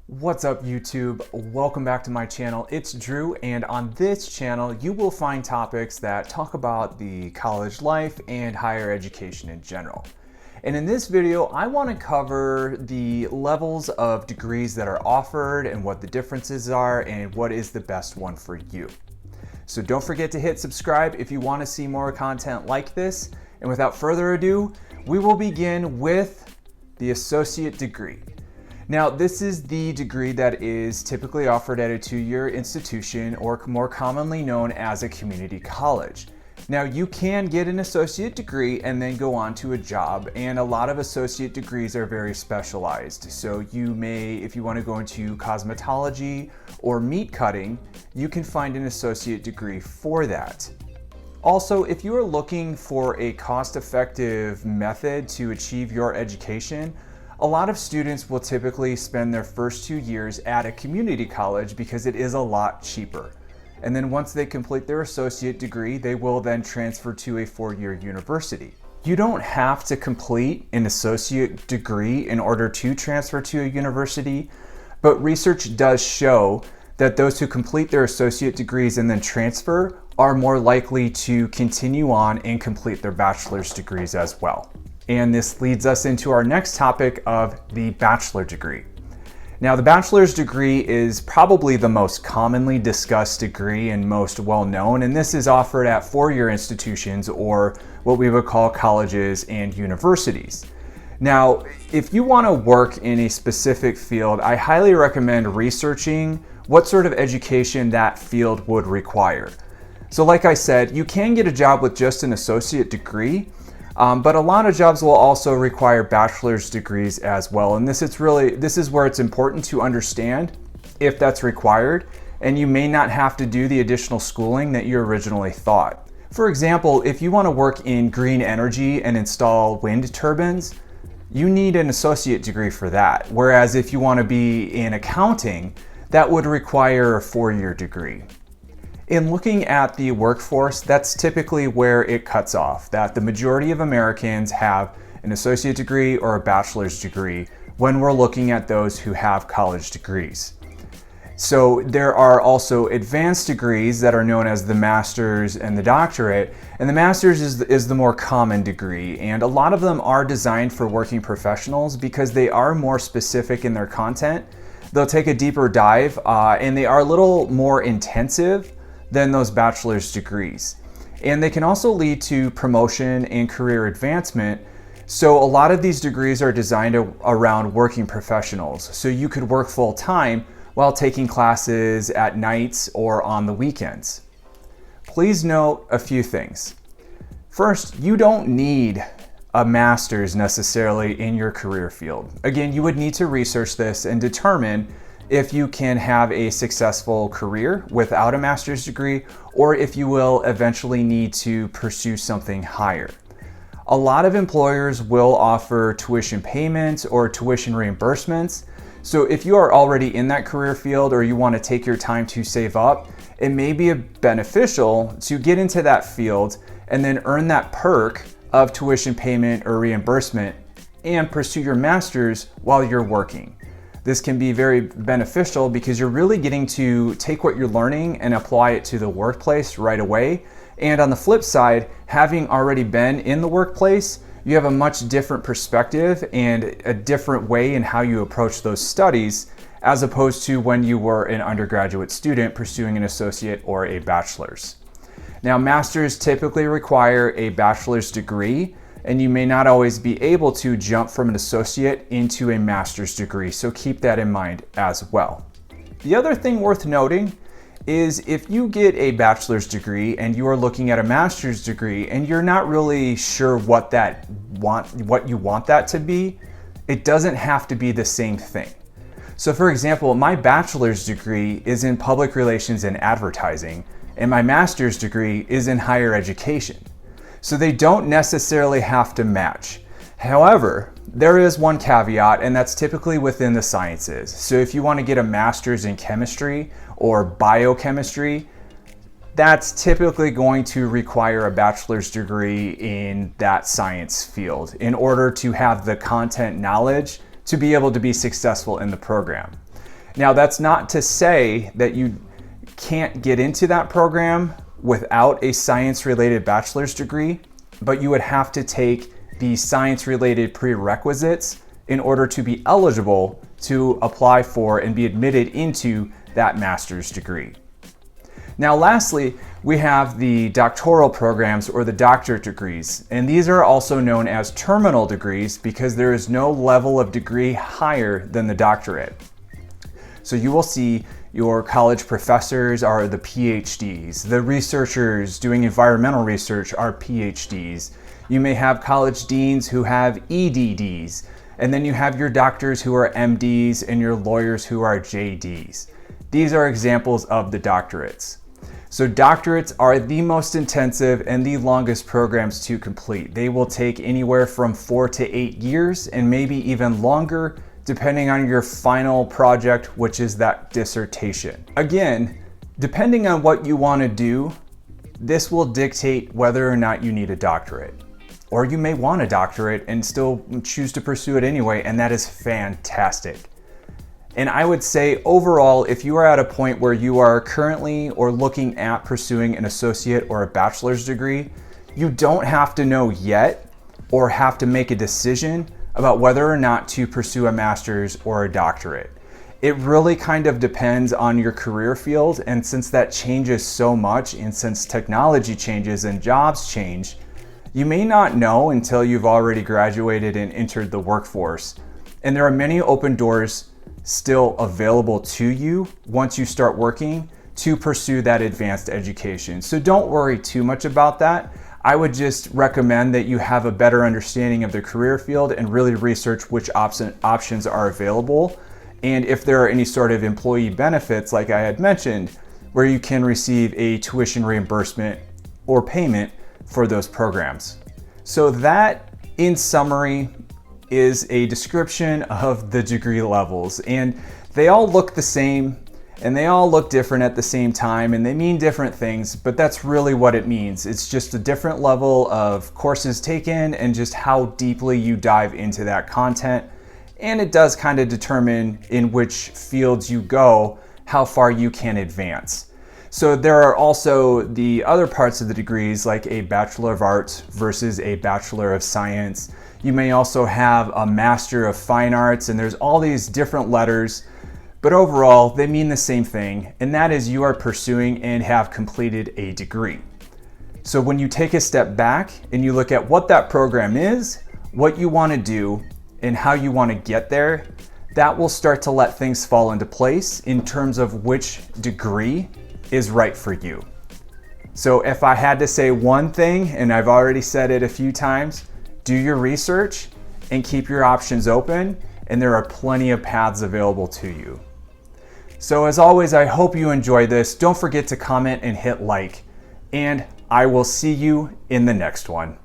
What's up YouTube? Welcome back to my channel. It's Drew, and on this channel you will find topics that talk about the college life and higher education in general. And in this video I want to cover the levels of degrees that are offered and what the differences are and what is the best one for you. So don't forget to hit subscribe if you want to see more content like this. And without further ado, we will begin with the associate degree. Now, this is the degree that is typically offered at a two-year institution, or more commonly known as a community college. Now, you can get an associate degree and then go on to a job, and a lot of associate degrees are very specialized. So you may, if you want to go into cosmetology or meat cutting, you can find an associate degree for that. Also, if you are looking for a cost-effective method to achieve your education, a lot of students will typically spend their first 2 years at a community college because it is a lot cheaper. And then once they complete their associate degree, they will then transfer to a 4-year university. You don't have to complete an associate degree in order to transfer to a university, but research does show that those who complete their associate degrees and then transfer are more likely to continue on and complete their bachelor's degrees as well. And this leads us into our next topic of the bachelor degree. Now, the bachelor's degree is probably the most commonly discussed degree and most well-known, and this is offered at 4-year institutions, or what we would call colleges and universities. Now, if you want to work in a specific field, I highly recommend researching what sort of education that field would require. So like I said, you can get a job with just an associate degree, but a lot of jobs will also require bachelor's degrees as well. And this is where it's important to understand if that's required, and you may not have to do the additional schooling that you originally thought. For example, if you want to work in green energy and install wind turbines, you need an associate degree for that. Whereas if you want to be in accounting, that would require a 4-year degree. In looking at the workforce, that's typically where it cuts off, that the majority of Americans have an associate degree or a bachelor's degree when we're looking at those who have college degrees. So there are also advanced degrees that are known as the master's and the doctorate, and the master's is the more common degree, and a lot of them are designed for working professionals because they are more specific in their content. They'll take a deeper dive, and they are a little more intensive than those bachelor's degrees. And they can also lead to promotion and career advancement. So a lot of these degrees are designed around working professionals. So you could work full time while taking classes at nights or on the weekends. Please note a few things. First, you don't need a master's necessarily in your career field. Again, you would need to research this and determine if you can have a successful career without a master's degree, or if you will eventually need to pursue something higher. A lot of employers will offer tuition payments or tuition reimbursements. So if you are already in that career field or you want to take your time to save up, it may be beneficial to get into that field and then earn that perk of tuition payment or reimbursement and pursue your master's while you're working. This can be very beneficial because you're really getting to take what you're learning and apply it to the workplace right away. And on the flip side, having already been in the workplace, you have a much different perspective and a different way in how you approach those studies, as opposed to when you were an undergraduate student pursuing an associate or a bachelor's. Now, masters typically require a bachelor's degree, and you may not always be able to jump from an associate into a master's degree, so keep that in mind as well. The other thing worth noting is if you get a bachelor's degree and you are looking at a master's degree and you're not really sure what you want that to be, it doesn't have to be the same thing. So for example, my bachelor's degree is in public relations and advertising, and my master's degree is in higher education. So they don't necessarily have to match. However, there is one caveat, and that's typically within the sciences. So if you want to get a master's in chemistry or biochemistry, that's typically going to require a bachelor's degree in that science field in order to have the content knowledge to be able to be successful in the program. Now, that's not to say that you can't get into that program without a science-related bachelor's degree, but you would have to take the science-related prerequisites in order to be eligible to apply for and be admitted into that master's degree. Now, lastly, we have the doctoral programs or the doctorate degrees, and these are also known as terminal degrees because there is no level of degree higher than the doctorate. So you will see your college professors are the PhDs, the researchers doing environmental research are PhDs. You may have college deans who have EDDs, and then you have your doctors who are MDs and your lawyers who are JDs. These are examples of the doctorates. So doctorates are the most intensive and the longest programs to complete. They will take anywhere from 4 to 8 years and maybe even longer, depending on your final project, which is that dissertation. Again, depending on what you want to do, this will dictate whether or not you need a doctorate. Or you may want a doctorate and still choose to pursue it anyway, and that is fantastic. And I would say overall, if you are at a point where you are currently or looking at pursuing an associate or a bachelor's degree, you don't have to know yet or have to make a decision about whether or not to pursue a master's or a doctorate. It really kind of depends on your career field, and since that changes so much and since technology changes and jobs change, you may not know until you've already graduated and entered the workforce. And there are many open doors still available to you once you start working to pursue that advanced education. So don't worry too much about that. I would just recommend that you have a better understanding of the career field and really research which options are available. And if there are any sort of employee benefits, like I had mentioned, where you can receive a tuition reimbursement or payment for those programs. So that, in summary, is a description of the degree levels, and they all look the same and they all look different at the same time, and they mean different things, but that's really what it means. It's just a different level of courses taken and just how deeply you dive into that content, and it does kind of determine in which fields you go, how far you can advance. So there are also the other parts of the degrees, like a Bachelor of Arts versus a Bachelor of Science. You may also have a Master of Fine Arts, and there's all these different letters, but overall they mean the same thing, and that is you are pursuing and have completed a degree. So when you take a step back and you look at what that program is, what you want to do, and how you want to get there, that will start to let things fall into place in terms of which degree is right for you. So if I had to say one thing, and I've already said it a few times, do your research and keep your options open, and there are plenty of paths available to you. So as always, I hope you enjoyed this. Don't forget to comment and hit like, and I will see you in the next one.